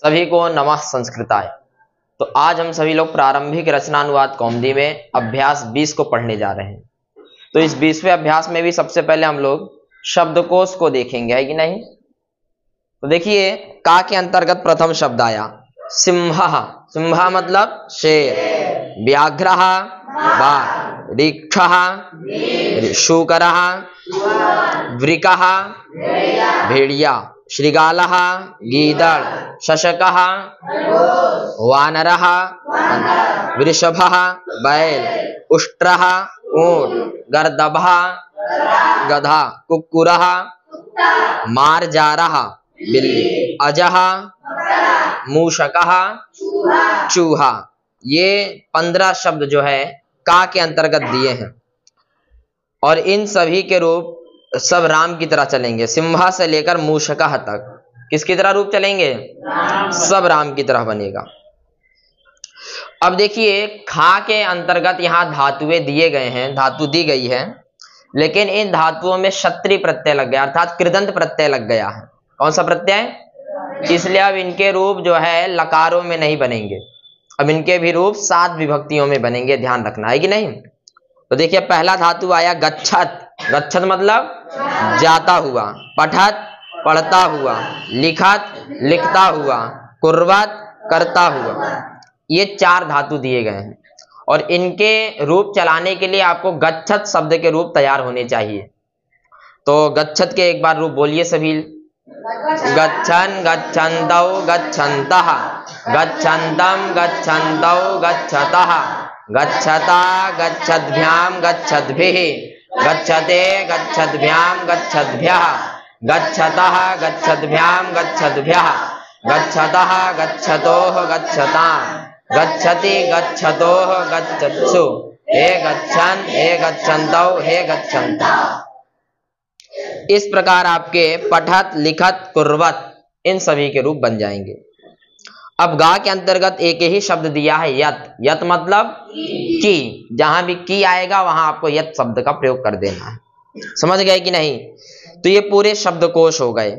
सभी को नमः संस्कृताय। तो आज हम सभी लोग प्रारंभिक रचनानुवाद कौमुदी में अभ्यास 20 को पढ़ने जा रहे हैं। तो इस 20वें अभ्यास में भी सबसे पहले हम लोग शब्दकोश को देखेंगे, है कि नहीं। तो देखिए, का के अंतर्गत प्रथम शब्द आया सिंह। सिंह मतलब शेर, व्याघ्र बाघ, ऋक्ष शूकर, वृक भेड़िया, श्रृगाल गीदड़, शशक वानर, वृषभ बैल, उष्ट्र ऊंट, गर्दभ गधा, कुक्कुर मार्जार बिल्ली, अजः मूषक चूहा। ये 15 शब्द जो है का के अंतर्गत दिए हैं और इन सभी के रूप सब राम की तरह चलेंगे। सिंह से लेकर मूषक तक किसकी तरह रूप चलेंगे? सब राम की तरह बनेगा। अब देखिए, खा के अंतर्गत यहाँ धातुएं दिए गए हैं, धातु दी गई है, लेकिन इन धातुओं में क्षत्रिय प्रत्यय लग गया, अर्थात कृदंत प्रत्यय लग गया है। कौन सा प्रत्यय? इसलिए अब इनके रूप जो है लकारों में नहीं बनेंगे, अब इनके भी रूप 7 विभक्तियों में बनेंगे, ध्यान रखना है कि नहीं। तो देखिए, पहला धातु आया गच्छत। गच्छत मतलब जाता हुआ, पठत पढ़ता हुआ, लिखत लिखता हुआ, कुर्वत करता हुआ। ये 4 धातु दिए गए हैं और इनके रूप चलाने के लिए आपको गच्छत शब्द के रूप तैयार होने चाहिए। तो गच्छत के एक बार रूप बोलिए सभी। गच्छन गच्छन्तौ गच्छन्तः, गच्छन्तं गच्छन्तौ गच्छतः, गच्छता गच्छद्भ्यां गच्छद्भिः, गच्छते गच्छद्भ्यां गच्छद्भ्यः, गच्छतः गच्छद्भ्यां गच्छद्भ्यः, गच्छतः गच्छतोः गच्छतां, गच्छति गच्छतोः गच्छत्सु, हे गच्छन् हे गच्छन्तौ हे गच्छन्ता। इस प्रकार आपके पठत लिखत कुर्वत इन सभी के रूप बन जाएंगे। अब गा के अंतर्गत एक ही शब्द दिया है यत। यत मतलब की, जहां भी की आएगा वहां आपको यत शब्द का प्रयोग कर देना है। समझ गए कि नहीं? तो ये पूरे शब्दकोश हो गए।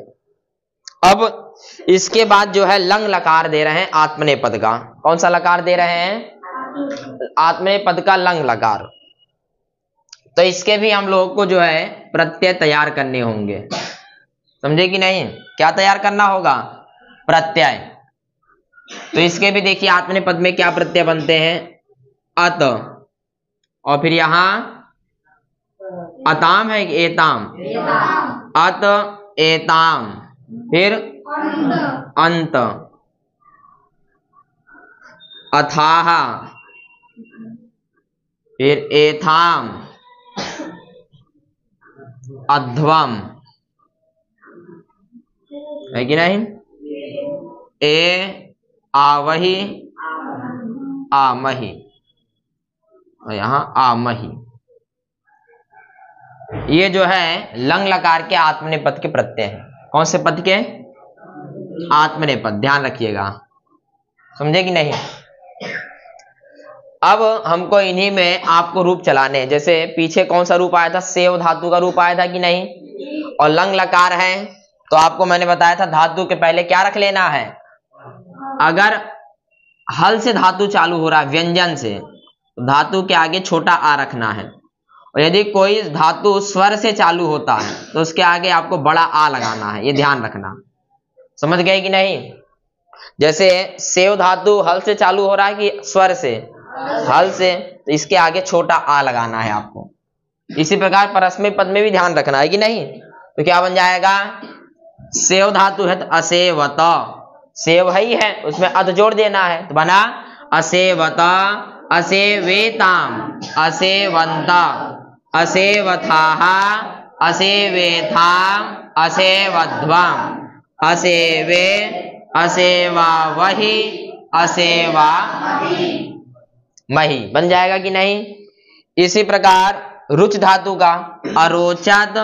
अब इसके बाद जो है लंग लकार दे रहे हैं आत्मनेपद का। कौन सा लकार दे रहे हैं? आत्मनेपद का लंग लकार। तो इसके भी हम लोगों को जो है प्रत्यय तैयार करने होंगे, समझे कि नहीं? क्या तैयार करना होगा? प्रत्यय। तो इसके भी देखिए आत्मनेपद में क्या प्रत्यय बनते हैं? अत, और फिर यहां अताम है, एताम, अत एताम, फिर अंत, अथाह, फिर एथाम, अध्वम, है कि नहीं? ए आवही आमही, और यहां आमही। ये जो है लंग लकार के आत्मनेपद के प्रत्यय हैं। कौन से पद के? आत्मनेपद, ध्यान रखिएगा, समझे कि नहीं? अब हमको इन्हीं में आपको रूप चलाने हैं। जैसे पीछे कौन सा रूप आया था? सेव धातु का रूप आया था कि नहीं? और लंग लकार है तो आपको मैंने बताया था धातु के पहले क्या रख लेना है। अगर हल से धातु चालू हो रहा है, व्यंजन से, तो धातु के आगे छोटा आ रखना है। और यदि कोई धातु स्वर से चालू होता है तो उसके आगे आपको बड़ा आ लगाना है, ये ध्यान रखना। समझ गए कि नहीं? जैसे सेव धातु हल से चालू हो रहा है कि स्वर से? हल से, तो इसके आगे छोटा आ लगाना है आपको। इसी प्रकार परस्मै पद में भी ध्यान रखना है कि नहीं? तो क्या बन जाएगा? सेव धातु है तो असेवत, सेव ही है, उसमें अध जोड़ देना है, तो बना असेवत, असेवेताम, असेवंता, असेवथाः, असेवेथाम, असेवध्वम, असेवे, असेवावहि, असेवामहि बन जाएगा कि नहीं? इसी प्रकार रुच धातु का अरोचत,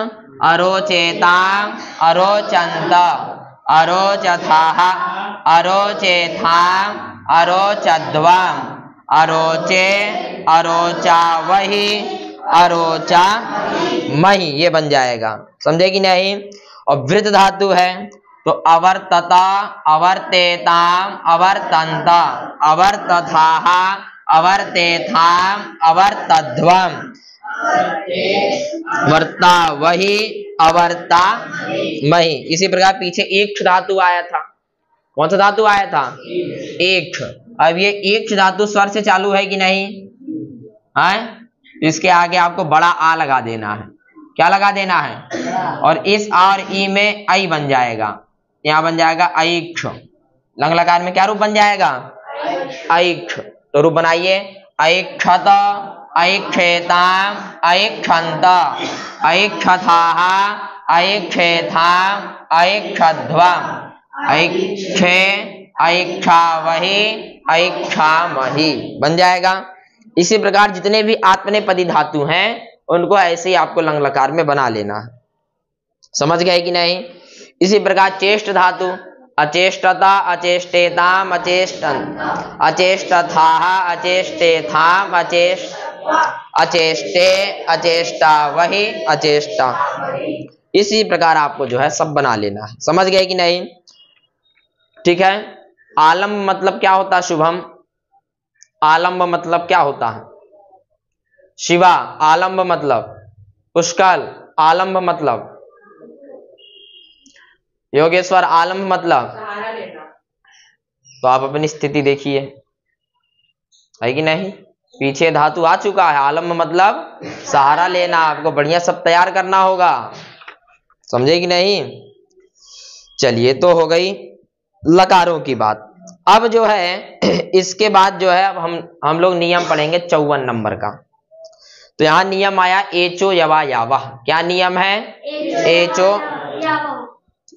अरोचेताम, अरोचंत, अरोचथाः, अरोचेथाम, अरोचध्वम, अरोचे, अरोचावहि, अरोचामहि, ये बन जाएगा। समझे कि नहीं? और वृत धातु है तो अवर्तता, अवर्तेताम, अवर्तन्ता, अवर्तथाः, अवर्तेथाम, अवर्तध्वम, वर्ता वही, अवर्ता मही। इसी प्रकार पीछे एक धातु आया था। कौन सा धातु आया था? एक। अब ये एक धातु स्वर से चालू है कि नहीं है? इसके आगे आपको बड़ा आ लगा देना है। क्या लगा देना है? और इस आ और ई में आई बन जाएगा। यहाँ बन जाएगा ऐक्ष। लंग लकार में क्या रूप बन जाएगा? ऐक्ष। तो रूप बनाइए, ऐक्षत, ऐक्षेताम, ऐक्षन्त, ऐक्षथाः, ऐक्षेथाम, ऐक्षध्वम, ऐक्षे, ऐक्षावहि, ऐक्षामहि बन जाएगा। इसी प्रकार जितने भी आत्मनेपदी धातु हैं उनको ऐसे ही आपको लंग लकार में बना लेना है। समझ गए कि नहीं? इसी प्रकार चेष्ट धातु, अचेष्टता, अचेष्टेताम, अचेष्टन, अचेष्टथाः, अचेष्टेथाम, अचेष्टे, अचेष्टा वही, अचेष्टा। इसी प्रकार आपको जो है सब बना लेना है। समझ गए कि नहीं? ठीक है। आलम्ब मतलब क्या होता है शुभम? आलम्ब मतलब क्या होता है? शिवा, आलम्ब मतलब? पुष्कल, आलम्ब मतलब? योगेश्वर, आलम्ब मतलब? तो आप अपनी स्थिति देखिए, है कि नहीं? पीछे धातु आ चुका है। आलम्ब मतलब सहारा लेना। आपको बढ़िया सब तैयार करना होगा। समझे कि नहीं? चलिए, तो हो गई लकारों की बात। अब जो है इसके बाद जो है अब हम लोग नियम पढ़ेंगे 54 नंबर का। तो यहाँ नियम आया एचो यवा यावह। क्या नियम है? एचो।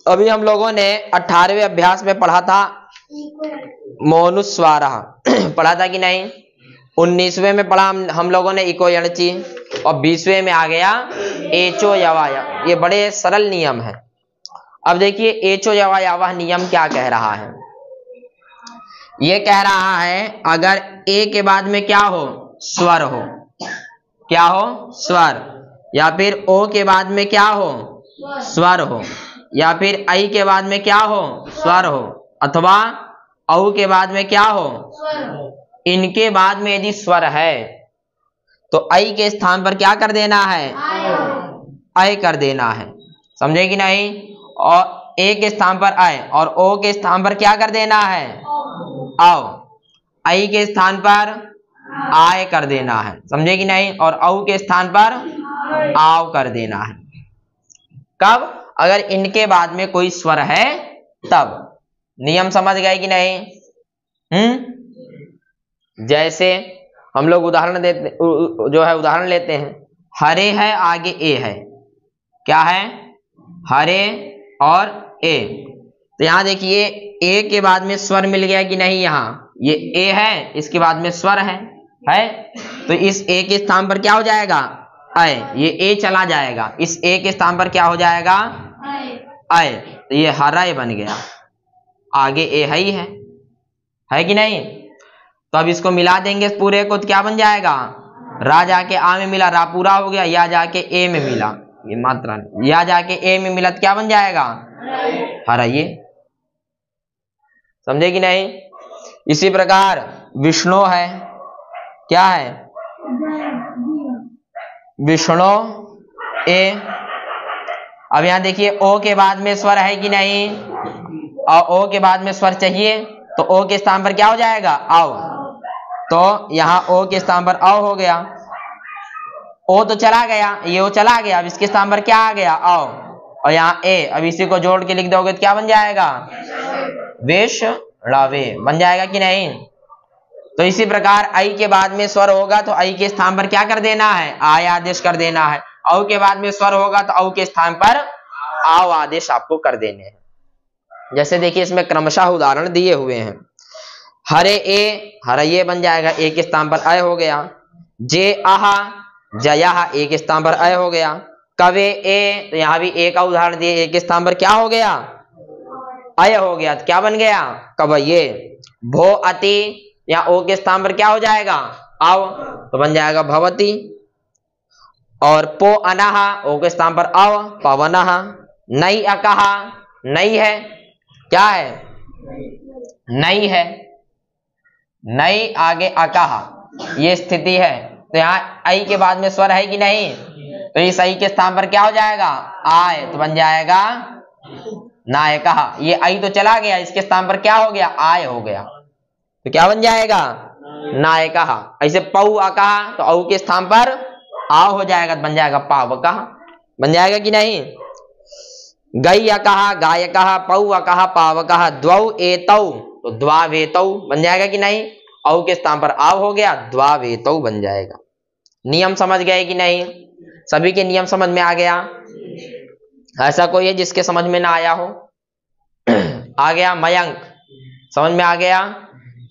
अभी हम लोगों ने 18वें अभ्यास में पढ़ा था मोनुस्वारः पढ़ा था कि नहीं? 19वें में पढ़ा हम लोगों ने इको यणची, और 20वें में आ गया एचो यवा यावह। ये बड़े सरल नियम है। अब देखिए एचो यवा यावह नियम क्या कह रहा है। ये कह रहा है अगर ए के बाद में क्या हो? स्वर हो। क्या हो? स्वर। या फिर ओ के बाद में क्या हो? स्वर हो। या फिर आई के बाद में क्या हो? स्वर हो। अथवा औ के बाद में क्या हो? इनके बाद में यदि स्वर है तो आई के स्थान पर क्या कर देना है? आय कर देना है। समझे कि नहीं? और ए के स्थान पर आय और ओ के स्थान पर क्या कर देना है? आओ। आई के स्थान पर आय कर देना है। समझे कि नहीं? और औ के स्थान पर आव कर देना है। कब? अगर इनके बाद में कोई स्वर है तब। नियम समझ गए कि नहीं? जैसे हम लोग उदाहरण देते जो है उदाहरण लेते हैं। हरे है, आगे ए है। क्या है? हरे और ए। तो यहां देखिए ए के बाद में स्वर मिल गया कि नहीं? यहाँ ये ए है, इसके बाद में स्वर है तो इस ए के स्थान पर क्या हो जाएगा? अय। ये ए चला जाएगा, इस ए के स्थान पर क्या हो जाएगा? अय। तो ये हरय बन गया। आगे ए है कि नहीं? तो अब इसको मिला देंगे पूरे को तो क्या बन जाएगा? रा जाके आ में मिला, रा पूरा हो गया। या जाके ए में मिला, ये मात्रा नहीं। या जाके ए में मिला तो क्या बन जाएगा? हरय। समझे कि नहीं? इसी प्रकार विष्णु है। क्या है? विष्णु ए। अब यहां देखिए ओ के बाद में स्वर है कि नहीं? और ओ के बाद में स्वर चाहिए तो ओ के स्थान पर क्या हो जाएगा? आओ। तो यहां ओ के स्थान पर आओ हो गया। ओ तो चला गया, ये ओ चला गया। अब इसके स्थान पर क्या आ गया? आओ। और यहाँ ए। अब इसी को जोड़ के लिख दोगे तो क्या बन जाएगा? वेशड़वे बन जाएगा कि नहीं? तो इसी प्रकार आई के बाद में स्वर होगा तो आई के स्थान पर क्या कर देना है? आय आदेश कर देना है। औ के बाद में स्वर होगा तो औ के स्थान पर आव आदेश आपको कर देने हैं। जैसे देखिए इसमें क्रमशः उदाहरण दिए हुए हैं। हरे ए, हरये बन जाएगा, ए के स्थान पर अय हो गया। जे आहा, जया, ए के स्थान पर अय हो गया। कवे ए, तो यहां भी ए का उदाहरण दिए, ए के स्थान पर क्या हो गया? अय हो गया। तो क्या बन गया? कवये। भो अति, या ओ के स्थान पर क्या हो जाएगा? आव, तो बन जाएगा भवती। और पो अनहा, ओ के स्थान पर अव, पवनः। नई अकहा, नई है, क्या है, नई है, नई आगे अकहा, ये स्थिति है। तो यहाँ आई के बाद में स्वर है कि नहीं, तो इस आई के स्थान पर क्या हो जाएगा, आय, तो बन जाएगा नायकहा। ये आई तो चला गया, इसके स्थान पर क्या हो गया, आय हो गया, तो क्या बन जाएगा, नायकहा। ऐसे पौ अकहा, तो औ के स्थान पर आव हो जाएगा, तो बन जाएगा पावकहा, बन जाएगा कि नहीं। गई अकहा, गायकहा, पौ अकहा, पावकहा, द्वौ एतौ, तो द्वावेतौ बन जाएगा कि नहीं। औ के स्थान पर आव हो गया, द्वावेतौ बन जाएगा। नियम समझ गए कि नहीं, सभी के नियम समझ में आ गया। ऐसा कोई है जिसके समझ में ना आया हो? आ गया मयंक, समझ में आ गया।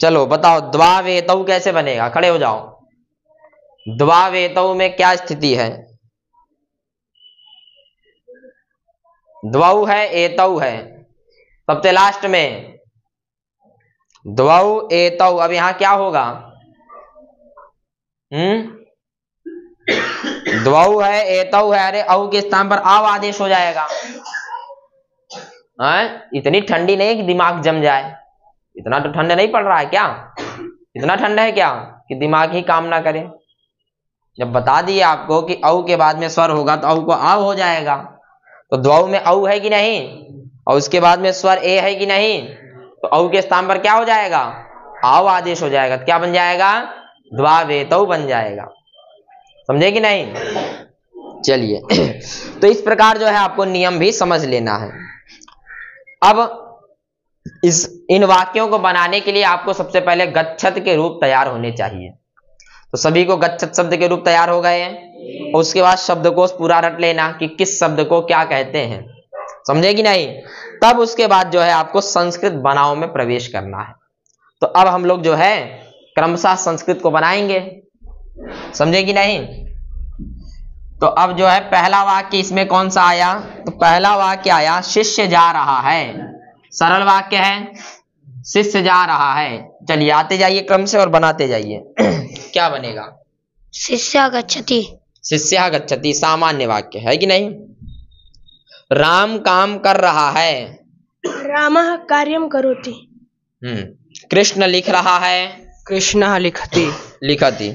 चलो बताओ द्वावेतौ कैसे बनेगा, खड़े हो जाओ। द्वावेतौ में क्या स्थिति है, द्वौ है, एतौ है, सबसे लास्ट में द्वौ एतौ। अब यहां क्या होगा, द्वौ है, एतौ है, अरे औ के स्थान पर आव आदेश हो जाएगा। इतनी ठंडी नहीं कि दिमाग जम जाए, इतना तो ठंड नहीं पड़ रहा है क्या, इतना ठंड है क्या कि दिमाग ही काम ना करे। जब बता दिए आपको कि औ के बाद में स्वर होगा तो औ को आव हो जाएगा, तो द्वौ में औ है कि नहीं, और उसके बाद में स्वर ए है कि नहीं, तो औ के स्थान पर क्या हो जाएगा, आव आदेश हो जाएगा, तो क्या बन जाएगा, द्वावेतौ बन जाएगा। समझे कि नहीं। चलिए तो इस प्रकार जो है आपको नियम भी समझ लेना है। अब इन वाक्यों को बनाने के लिए आपको सबसे पहले गच्छत के रूप तैयार होने चाहिए। तो सभी को गच्छत शब्द के रूप तैयार हो गए हैं, और उसके बाद शब्दकोश पूरा रट लेना कि किस शब्द को क्या कहते हैं, समझे कि नहीं। तब उसके बाद जो है आपको संस्कृत बनाओ में प्रवेश करना है। तो अब हम लोग जो है क्रमशः संस्कृत को बनाएंगे, समझे कि नहीं। तो अब जो है पहला वाक्य इसमें कौन सा आया, तो पहला वाक्य आया शिष्य जा रहा है, सरल वाक्य है, शिष्य जा रहा है। चलिए आते जाइए क्रम से और बनाते जाइए। क्या बनेगा, शिष्य गच्छति, शिष्य गच्छति सामान्य वाक्य है कि नहीं। राम काम कर रहा है, रामः कार्यं करोति। कृष्ण लिख रहा है, कृष्णः लिखति, लिखति।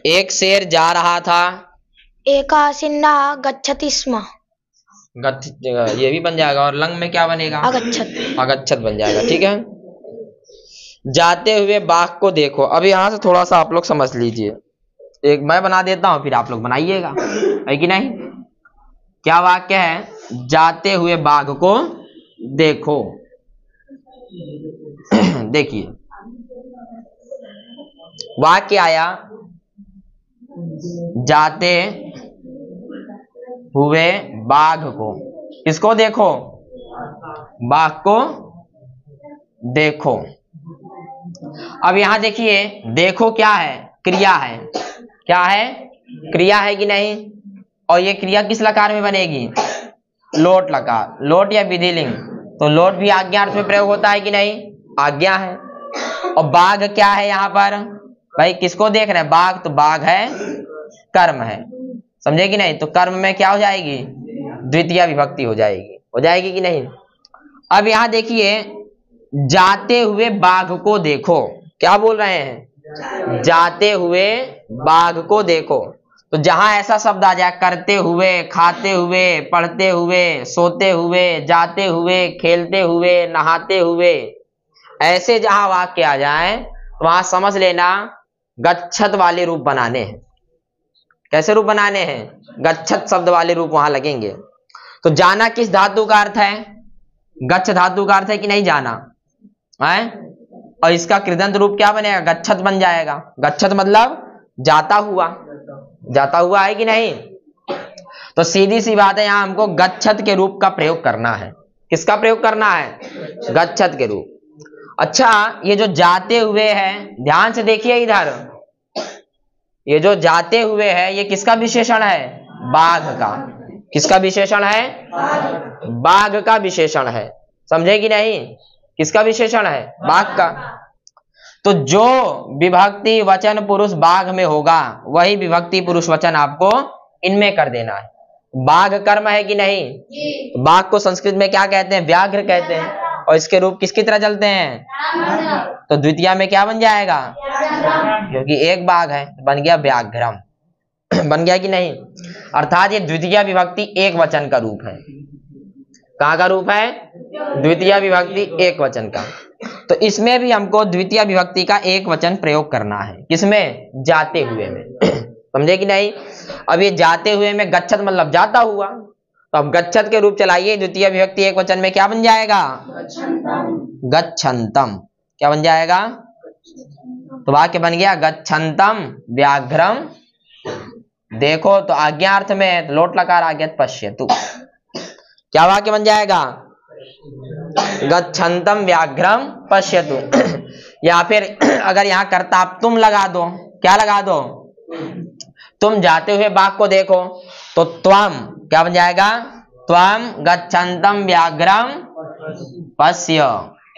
एक शेर जा रहा था, एकः सिंहः गच्छति स्म, ये भी बन जाएगा। और लंग में क्या बनेगा, अगच्छत्, अगच्छत बन जाएगा, ठीक है। जाते हुए बाघ को देखो। अब यहां से थोड़ा सा आप लोग समझ लीजिए, एक मैं बना देता हूं फिर आप लोग बनाइएगा, है कि नहीं। क्या वाक्य है, जाते हुए बाघ को देखो। देखिए वाक्य आया जाते हुए बाघ को, किसको देखो, बाघ को देखो। अब यहां देखिए देखो क्या है, क्रिया है, क्या है, क्रिया है कि नहीं। और ये क्रिया किस लकार में बनेगी, लोट लकार, लोट या विधिलिंग। तो लोट भी आज्ञा अर्थ में प्रयोग होता है कि नहीं, आज्ञा है। और बाघ क्या है यहाँ पर, भाई किसको देख रहे हैं, बाघ, तो बाघ है कर्म है, समझे कि नहीं। तो कर्म में क्या हो जाएगी, द्वितीय विभक्ति हो जाएगी कि नहीं। अब यहां देखिए जाते हुए बाघ को देखो, क्या बोल रहे हैं, जाते हुए बाघ को देखो। तो जहां ऐसा शब्द आ जाए, करते हुए, खाते हुए, पढ़ते हुए, सोते हुए, जाते हुए, खेलते हुए, नहाते हुए, ऐसे जहां वाक्य आ जाए तो वहां समझ लेना गच्छत वाले रूप बनाने हैं। कैसे रूप बनाने हैं, गच्छत शब्द वाले रूप वहां लगेंगे। तो जाना किस धातु का अर्थ है, गच्छ धातु का अर्थ है कि नहीं जाना है। और इसका कृदंत रूप क्या बनेगा, गच्छत बन जाएगा। गच्छत मतलब जाता हुआ, जाता हुआ है कि नहीं। तो सीधी सी बात है, यहां हमको गच्छत के रूप का प्रयोग करना है। किसका प्रयोग करना है, गच्छत के रूप। अच्छा ये जो जाते हुए है, ध्यान से देखिए इधर, ये जो जाते हुए है ये किसका विशेषण है, बाघ का। किसका विशेषण है, बाघ का विशेषण है, समझे कि नहीं। किसका विशेषण है, बाघ का। तो जो विभक्ति वचन पुरुष बाघ में होगा वही विभक्ति पुरुष वचन आपको इनमें कर देना है। बाघ कर्म है कि नहीं? तो बाघ को संस्कृत में क्या कहते हैं? व्याघ्र कहते हैं। और इसके रूप किसकी तरह चलते हैं? तो द्वितीया में क्या बन जाएगा? क्योंकि एक बाघ है, बन गया व्याघ्रम। बन गया कि नहीं? अर्थात ये द्वितीया विभक्ति एक वचन का रूप है। कहाँ का रूप है? द्वितीया विभक्ति एक वचन का। तो इसमें भी हमको द्वितीया विभक्ति का एक वचन प्रयोग करना है। किसमें? जाते हुए में। समझे कि नहीं? अब ये जाते हुए में गच्छत मतलब जाता हुआ, तो अब गच्छत के रूप चलाइए, द्वितीय विभक्ति एक वचन में क्या बन जाएगा? गच्छन्तम। क्या बन जाएगा? तो वाक्य बन गया गच्छन्तम व्याघ्रम। देखो तो आज्ञार्थ में तो लोट लकार आ गया पश्यतु। क्या वाक्य बन जाएगा? गच्छन्तम व्याघ्रम पश्यतु। या फिर अगर यहां कर्ता तुम लगा दो, क्या लगा दो? तुम जाते हुए बाघ को देखो, तो त्वम क्या बन जाएगा? त्वम गच्छन्तम व्याघ्रम पश्य।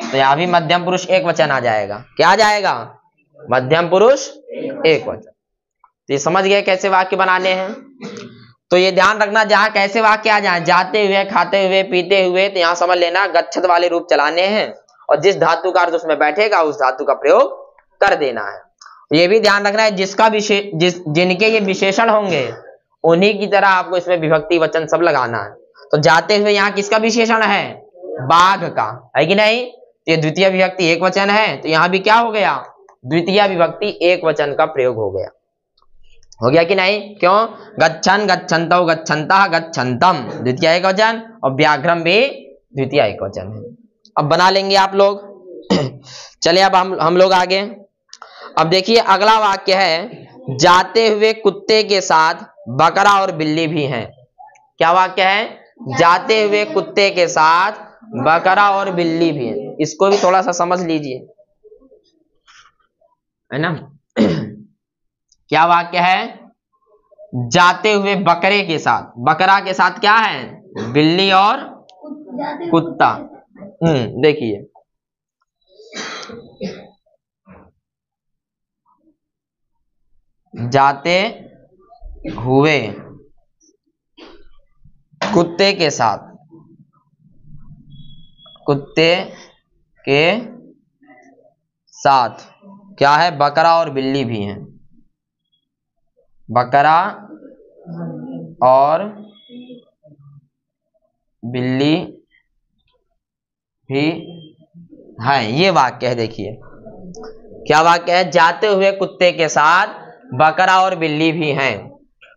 तो यहां भी मध्यम पुरुष एक वचन आ जाएगा। क्या आ जाएगा? मध्यम पुरुष एक वचन। तो ये समझ गए कैसे वाक्य बनाने हैं? तो ये ध्यान रखना, जहां कैसे वाक्य आ जाए, जाते हुए, खाते हुए, पीते हुए, तो यहां समझ लेना गच्छत वाले रूप चलाने हैं, और जिस धातु का अर्थ उसमें बैठेगा उस धातु का प्रयोग कर देना है। ये भी ध्यान रखना है, जिनके ये विशेषण होंगे उन्हीं की तरह आपको इसमें विभक्ति वचन सब लगाना है। तो जाते हुए यहाँ किसका विशेषण है? बाघ का, है कि नहीं? ये द्वितीय विभक्ति एक वचन है, तो यहाँ भी क्या हो गया? द्वितीय विभक्ति एक वचन का प्रयोग हो गया। हो गया कि नहीं? क्यों? गच्छन, गच्छन्तौ, गच्छन्तः, गच्छन्तम द्वितीय एक वचन, और व्याघ्रम भी द्वितीय एक वचन है। अब बना लेंगे आप लोग। चलिए अब हम लोग आगे। अब देखिए अगला वाक्य है, जाते हुए कुत्ते के साथ बकरा और बिल्ली भी हैं। क्या वाक्य है? जाते हुए कुत्ते के साथ बकरा और बिल्ली भी है। इसको भी थोड़ा सा समझ लीजिए, है ना? क्या वाक्य है? जाते हुए बकरे के साथ, बकरा के साथ क्या है? बिल्ली और कुत्ता। देखिए जाते हुए कुत्ते के साथ, कुत्ते के साथ क्या है? बकरा और बिल्ली भी हैं। बकरा और बिल्ली भी है, ये वाक्य है। देखिए क्या वाक्य है? जाते हुए कुत्ते के साथ बकरा और बिल्ली भी हैं।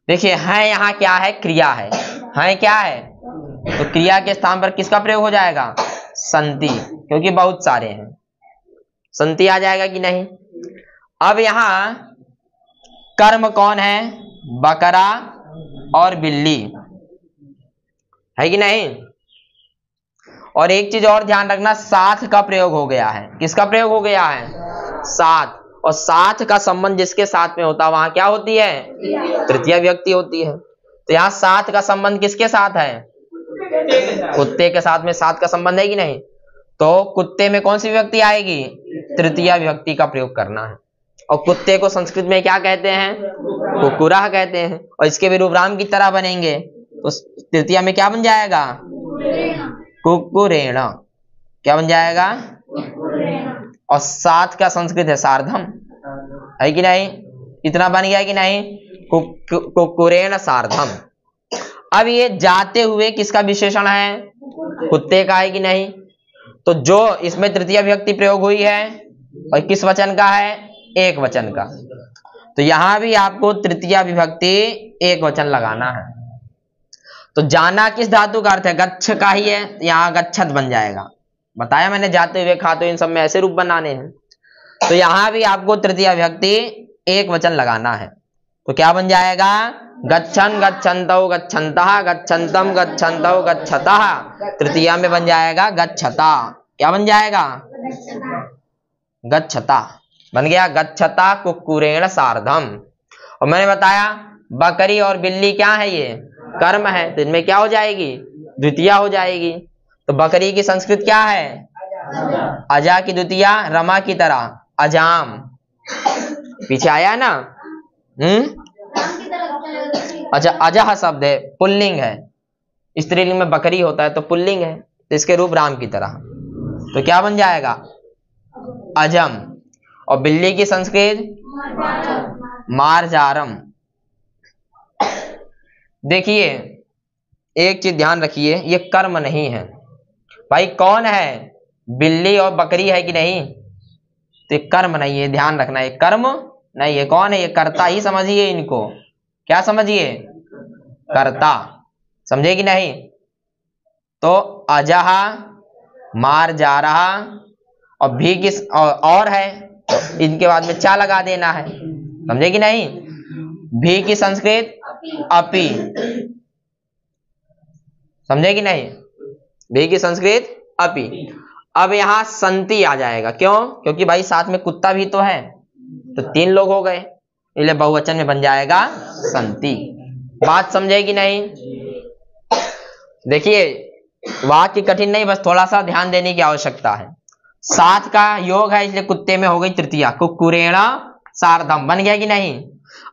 देखिए है यहाँ क्या है? क्रिया है। है क्या है? तो क्रिया के स्थान पर किसका प्रयोग हो जाएगा? संति, क्योंकि बहुत सारे हैं, संति आ जाएगा कि नहीं? अब यहां कर्म कौन है? बकरा और बिल्ली, है कि नहीं? और एक चीज और ध्यान रखना, साथ का प्रयोग हो गया है। किसका प्रयोग हो गया है? साथ। और साथ का संबंध जिसके साथ में होता है वहां क्या होती है? तृतीय विभक्ति होती है। तो यहाँ साथ का संबंध किसके साथ है? कुत्ते के साथ में साथ का संबंध है कि नहीं? तो कुत्ते में कौन सी विभक्ति आएगी? तृतीय विभक्ति का प्रयोग करना है। और कुत्ते को संस्कृत में क्या कहते हैं? कुकुरः कहते हैं। और इसके भी रूप राम की तरह बनेंगे, तो तृतीय में क्या बन जाएगा? कुक्कुरेण। क्या बन जाएगा? और साथ का संस्कृत है सार्धम, है कि नहीं? इतना बन गया कि नहीं? कुक्कुरेण सार्धम। अब ये जाते हुए किसका विशेषण है? कुत्ते का, है कि नहीं? तो जो इसमें तृतीय विभक्ति प्रयोग हुई है और किस वचन का है? एक वचन का। तो यहां भी आपको तृतीय विभक्ति एक वचन लगाना है। तो जाना किस धातु का अर्थ है? गच्छ का ही है, यहाँ गच्छत बन जाएगा। बताया मैंने, जाते हुए, खाते हुए, इन सब में ऐसे रूप बनाने हैं। तो यहां भी आपको तृतीय विभक्ति एक वचन लगाना है। तो क्या बन जाएगा? गच्छन, गच्छन्तौ, गच्छन्तः, गच्छन्तम, गच्छन्तौ, गच्छतः। तृतीया में बन जाएगा गच्छता। क्या बन जाएगा? गच्छता बन गया। गच्छता कुक्कुरेण सार्धम। और मैंने बताया बकरी और बिल्ली क्या है? ये कर्म है, तो इनमें क्या हो जाएगी? द्वितीया हो जाएगी। तो बकरी की संस्कृत क्या है? अजा की द्वितीया रमा की तरह अजाम। पीछे आया ना? अच्छा, अजह शब्द है, पुल्लिंग है। स्त्रीलिंग में बकरी होता है तो पुल्लिंग है, तो इसके रूप राम की तरह, तो क्या बन जाएगा? अजम। और बिल्ली की संस्कृत मार्जारम। देखिए एक चीज ध्यान रखिए, ये कर्म नहीं है भाई। कौन है? बिल्ली और बकरी है कि नहीं? तो ये कर्म नहीं है, ध्यान रखना, ये कर्म नहीं है। कौन है? ये कर्ता ही समझिए इनको। क्या समझिए? कर्ता। समझे कि नहीं? तो अजहा, मार जा रहा, और भी किस और है तो इनके बाद में चा लगा देना है। समझे कि नहीं? भी की संस्कृत अपि। समझे कि नहीं? भी की संस्कृत अपि। अब यहां संति आ जाएगा। क्यों? क्योंकि भाई साथ में कुत्ता भी तो है, तो 3 लोग हो गए, इसलिए बहुवचन में बन जाएगा संति। बात समझे कि नहीं? देखिए वाक्य कठिन नहीं, बस थोड़ा सा ध्यान देने की आवश्यकता है। 7 का योग है, इसलिए कुत्ते में हो गई तृतीया, कुक्कुरेण सार्धम। बन गया कि नहीं?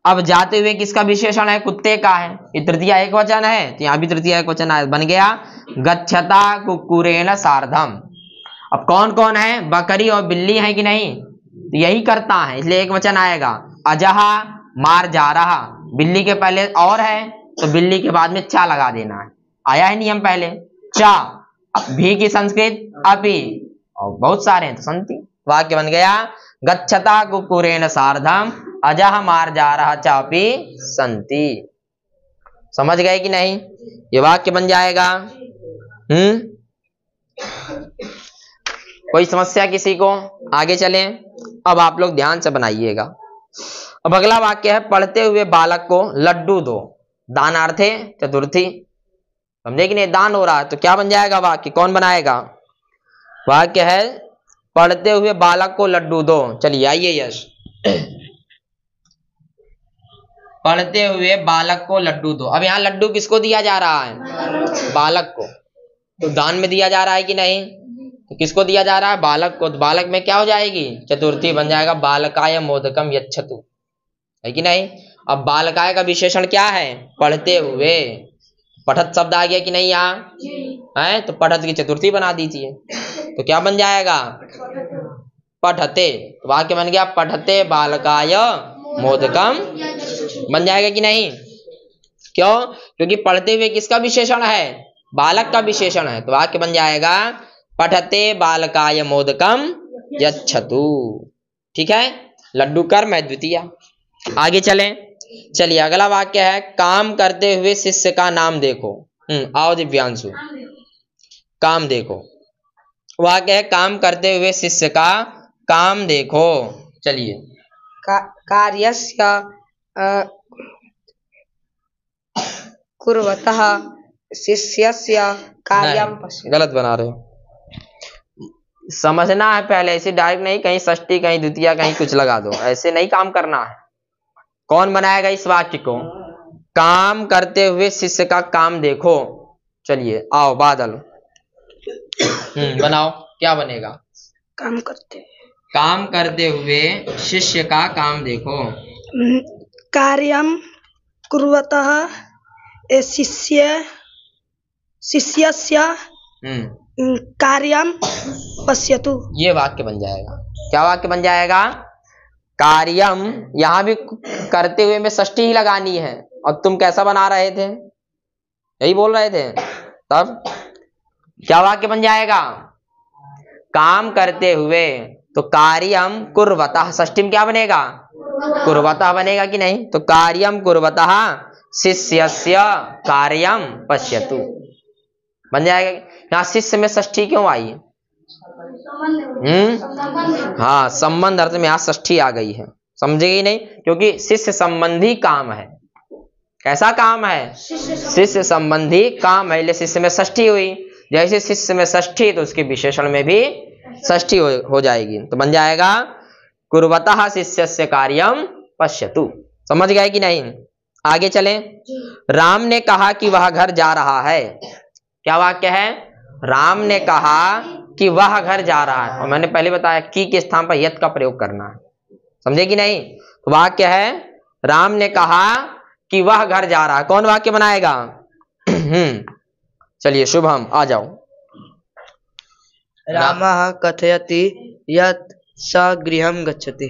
अब जाते हुए किसका विशेषण है? कुत्ते का है। ये तृतीया एक वचन है, तो यहां भी तृतीया एक वचन है, बन गया गच्छता कुक्कुरेण सार्धम। अब कौन कौन है? बकरी और बिल्ली है कि नहीं? तो यही करता है, इसलिए एक वचन आएगा। अजहा, मार जा रहा, बिल्ली के पहले और है तो बिल्ली के बाद में चा लगा देना है। आया है नियम पहले, चा। भी की संस्कृत अपि, और बहुत सारे हैं तो संति। वाक्य बन गया गच्छता कुक्कुरेण सार्धम अजह मार जा रहा चापी संति। समझ गए कि नहीं? ये वाक्य बन जाएगा। कोई समस्या किसी को? आगे चलें। अब आप लोग ध्यान से बनाइएगा। अब अगला वाक्य है, पढ़ते हुए बालक को लड्डू दो। दानार्थे चतुर्थी। समझे कि नहीं? दान हो रहा है, तो क्या बन जाएगा वाक्य? कौन बनाएगा? वाक्य है पढ़ते हुए बालक को लड्डू दो। चलिए आइए यश। पढ़ते हुए बालक को लड्डू दो। अब यहाँ लड्डू किसको दिया जा रहा है? बालक को। तो दान में दिया जा रहा है कि नहीं? तो किसको दिया जा रहा है? बालक को। तो बालक में क्या हो जाएगी? चतुर्थी बन जाएगा बालकाय मोदकम यच्छतु, है कि नहीं? अब बालकाय का विशेषण क्या है? पढ़ते हुए। पठत शब्द आ गया कि नहीं यहाँ? है तो पठत की चतुर्थी बना दीजिए, तो क्या बन जाएगा? पठते। तो वाक्य बन गया पठते बालकाय मोदकम। बन जाएगा कि नहीं? क्यों? क्योंकि पढ़ते हुए किसका विशेषण है? बालक का विशेषण है, तो वाक्य बन जाएगा पठते बालकाय मोदकम यच्छतु। ठीक है, लड्डू कर्म है द्वितीय। आगे चलें। चलिए अगला वाक्य है, काम करते हुए शिष्य का नाम देखो। आओ दिव्यांशु, काम देखो। वाक्य है काम करते हुए शिष्य का काम देखो। चलिए कार्यस्य कुर्वतः शिष्यस्य कार्यं पश्यति। गलत बना रहे हो, समझना है पहले। ऐसे डायरेक्ट नहीं, कहीं षष्ठी कहीं द्वितीया कहीं कुछ लगा दो, ऐसे नहीं काम करना है। कौन बनाएगा इस वाक्य को? काम करते हुए शिष्य का काम देखो। चलिए आओ बादल, बनाओ, क्या बनेगा? काम करते हुए शिष्य का काम देखो। कार्यं कुर्वतः शिष्यस्य कार्यं पश्यतु। ये वाक्य बन जाएगा। क्या वाक्य बन जाएगा? कार्यम। यहां भी करते हुए में षष्ठी ही लगानी है, और तुम कैसा बना रहे थे? यही बोल रहे थे। तब क्या वाक्य बन जाएगा? काम करते हुए, तो कार्यम कुर्वतः, षष्ठी में क्या बनेगा? कुर्वतः बनेगा कि नहीं? तो कार्यम कुर्वतः शिष्यस्य कार्यम पश्यतु बन जाएगा। यहाँ शिष्य में षष्ठी क्यों आई? हाँ, संबंध अर्थ में यहाँ षष्ठी आ गई है। समझेगी नहीं? क्योंकि शिष्य संबंधी काम है। कैसा काम है? शिष्य संबंधी काम है, इसलिए शिष्य में षष्ठी हुई। जैसे शिष्य में षष्ठी तो उसके विशेषण में भी षष्ठी हो जाएगी, तो बन जाएगा कुर्वतः शिष्यस्य कार्यम पश्यतु। समझ गए कि नहीं? आगे चलें। राम ने कहा कि वह घर जा रहा है। क्या वाक्य है? राम ने कहा कि वह घर जा रहा है, और मैंने पहले बताया की के स्थान पर यत् का प्रयोग करना है। समझे कि नहीं? तो वाक्य है राम ने कहा कि वह घर जा रहा है। कौन वाक्य बनाएगा? चलिए शुभम आ जाओ। रामः कथयति यत् स गृहं गच्छति।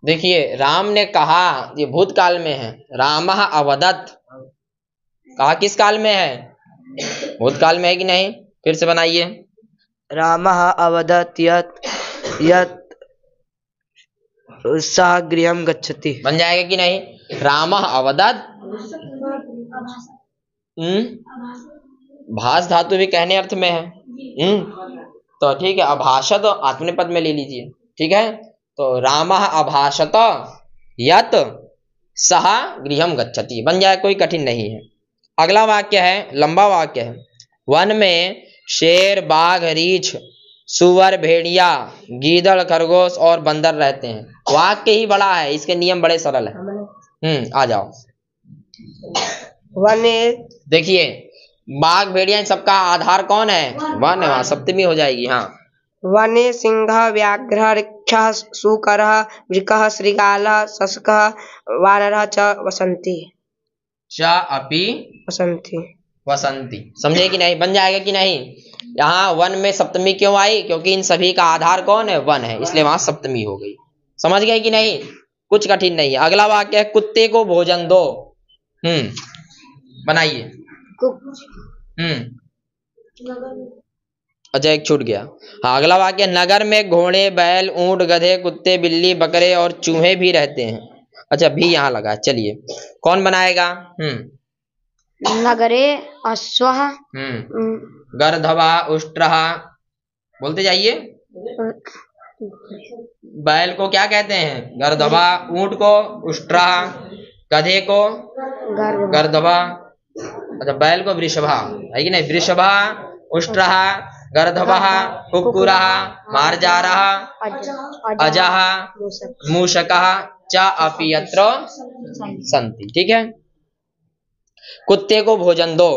देखिए राम ने कहा, ये भूतकाल में है। रामः अवदत्, कहा किस काल में है? भूतकाल में है कि नहीं? फिर से बनाइए। रामः अवदत् यत् सः गृहं गच्छति। बन जाएगा कि नहीं? रामः अवदत्, भास धातु भी कहने अर्थ में है। तो ठीक है, अभाषत आत्मनेपद में ले लीजिए। ठीक है, तो रामः अभाषत यत् सः गृहं गच्छति बन जाए, कोई कठिन नहीं है। अगला वाक्य है, लंबा वाक्य है। वन में शेर, बाघ, रीछ, सुअर, भेड़िया, गीदड़, खरगोश और बंदर रहते हैं। वाक्य ही बड़ा है, इसके नियम बड़े सरल है। आ जाओ। वने, देखिए बाघ, भेड़िया, इन सबका आधार कौन है? वन है, वहां सप्तमी हो जाएगी। हाँ, वने सिंहः, व्याघ्रः, ऋक्षः, शूकरः, वृकः, शृगालः, शशकः, वानरः च वसन्ति। च अपि वसन्ति। वसंती, समझे कि नहीं? बन जाएगा कि नहीं? यहाँ वन में सप्तमी क्यों आई? क्योंकि इन सभी का आधार कौन है? वन है, इसलिए वहां सप्तमी हो गई। समझ गए कि नहीं? कुछ कठिन नहीं है। अगला वाक्य है, कुत्ते को भोजन दो। बनाइए। अच्छा, एक छूट गया। हाँ, अगला वाक्य, नगर में घोड़े, बैल, ऊंट, गधे, कुत्ते, बिल्ली, बकरे और चूहे भी रहते हैं। अच्छा, भी यहाँ लगा है। चलिए कौन बनाएगा? नगरे अश्वः, गर्दभा, उष्ट्रः, बोलते जाइए। बैल को क्या कहते हैं? गर्दभा। ऊंट को उष्ट्रः, गधे को गर्दभा। अच्छा, बैल को वृषभा है कि नहीं? वृषभा, उष्ट्रः, गर्दभः, कुक्कुरः, मार्जारः, अजः, मूषकः च अपि यत्र सन्ति। ठीक है, कुत्ते को भोजन दो।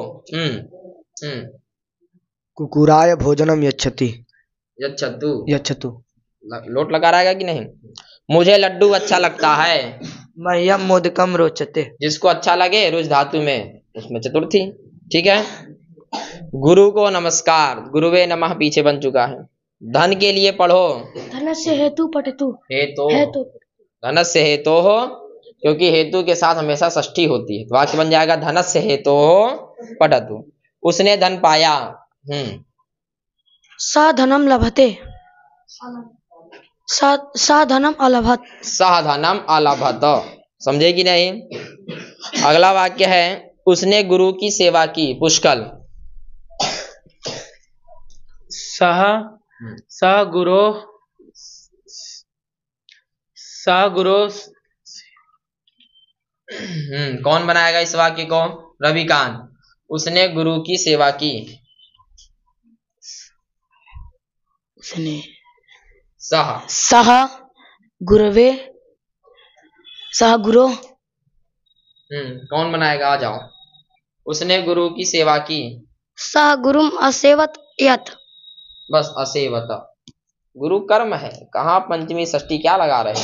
कुकुराय भोजनम यच्छति। यच्छतु लोट लगा रहेगा कि नहीं? मुझे लड्डू अच्छा लगता है। मह्यम मोदकम रोचते। जिसको अच्छा लगे, रुच धातु में, उसमें चतुर्थी। ठीक है, गुरु को नमस्कार, गुरुवे नमः पीछे बन चुका है। धन के लिए पढ़ो। धनस्य हेतु पठतु। हेतु, धनस्य हेतु हो, क्योंकि हेतु के साथ हमेशा षष्ठी होती है। वाक्य बन जाएगा, धनस्य हेतु पठतु। उसने धन पाया। सा धनम लभते। सा धनम अलभत। सह धनम अलभत, समझे कि नहीं? अगला वाक्य है, उसने गुरु की सेवा की। पुष्कल। सह गुरो कौन बनाएगा इस वाक्य को? रविकांत। उसने गुरु की सेवा की। उसने सह गुरवे, सह गुरु। कौन बनाएगा? आ जाओ। उसने गुरु की सेवा की। सह गुरुम असेवत यत। बस असेवत, गुरु कर्म है, कहाँ पंचमी षष्ठी क्या लगा रहे?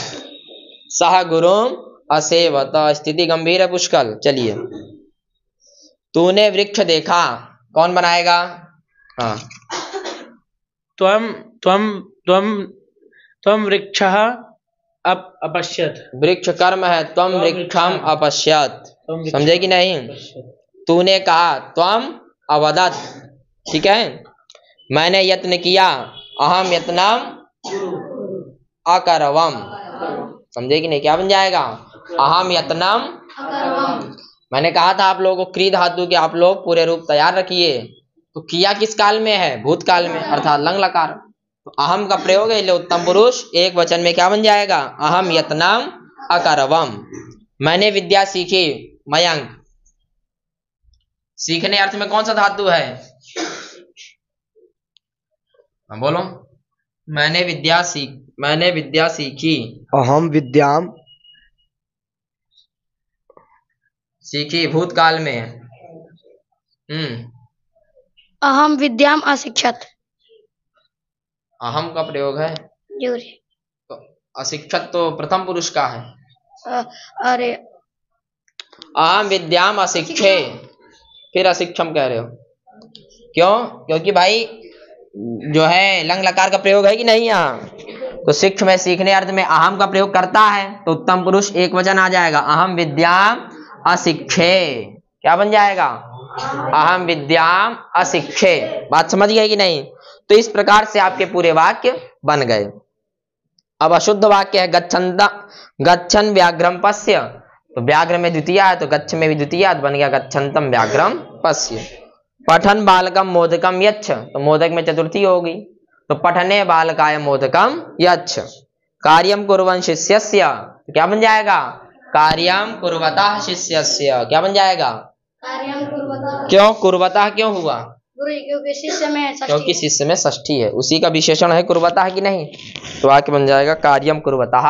सह गुरुम असेवत, स्थिति गंभीर है। पुष्कल। चलिए, तूने वृक्ष देखा। कौन बनाएगा? हाँ, त्वं वृक्षः अपश्यत। वृक्ष कर्म है, त्वम वृक्षम अपश्यत। समझे कि नहीं? तूने कहा, त्वम अवदत। ठीक है, मैंने यत्न किया, अहम यत्नम अकरवम। समझे कि नहीं? क्या बन जाएगा? अहम यत्नम। मैंने कहा था आप लोगों को क्री धातु के आप लोग पूरे रूप तैयार रखिए। तो किया किस काल में है? भूतकाल में, अर्थात लंग लकार। तो अहम का प्रयोग है, उत्तम पुरुष एक वचन में क्या बन जाएगा? अहम यत्नम अकरवम। मैंने विद्या सीखी। मयंक। सीखने अर्थ में कौन सा धातु है? बोलो। मैंने विद्या सीखी। अहम विद्याम सीखी, भूतकाल में। अहम विद्याम अशिक्षत। अहम का प्रयोग है, तो अशिक्षत तो प्रथम पुरुष का है। अरे अहम विद्याम अशिक्षे, फिर अशिक्षम कह रहे हो, क्यों? क्योंकि भाई जो है लंग लकार का प्रयोग है कि नहीं यहाँ, तो शिक्ष में सीखने अर्थ में अहम का प्रयोग करता है, तो उत्तम पुरुष एक वचन आ जाएगा, अहम विद्याम अशिक्षे। क्या बन जाएगा? अहम विद्याम अशिक्षे। बात समझ गए कि नहीं? तो इस प्रकार से आपके पूरे वाक्य बन गए। अब अशुद्ध वाक्य है गच्छन व्याघ्रम पश्य, तो व्याघ्र में द्वितीय है तो गच्छ में भी द्वितीय बन गया गच्छन्तम व्याघ्रम पश्य। पठन बालकम मोदकम यच्छ, तो मोदक में चतुर्थी होगी, तो पठने बालकाय मोदकम यच्छ। कार्यम कुर्वन् शिष्यस्य, तो क्या बन जाएगा? कार्यम कुर्वतः शिष्यस्य। क्या बन जाएगा? कार्यम कुर्वतः। क्यों कुर्वतः क्यों हुआ? क्योंकि शिष्य में षष्ठी, क्योंकि शिष्य में षष्ठी है, उसी का विशेषण है कुर्वतः कि नहीं, तो वाक्य बन जाएगा कार्यम कुर्वतः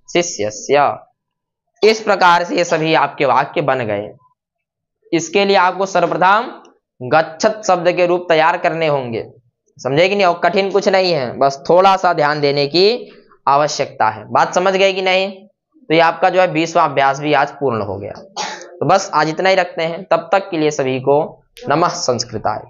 शिष्यस्य। इस प्रकार से ये सभी आपके वाक्य बन गए। इसके लिए आपको सर्वप्रथम गच्छत शब्द के रूप तैयार करने होंगे, समझे कि नहीं? और कठिन कुछ नहीं है, बस थोड़ा सा ध्यान देने की आवश्यकता है। बात समझ गए कि नहीं? तो ये आपका जो है 20वां अभ्यास भी आज पूर्ण हो गया। तो बस आज इतना ही रखते हैं, तब तक के लिए सभी को नमः संस्कृताय।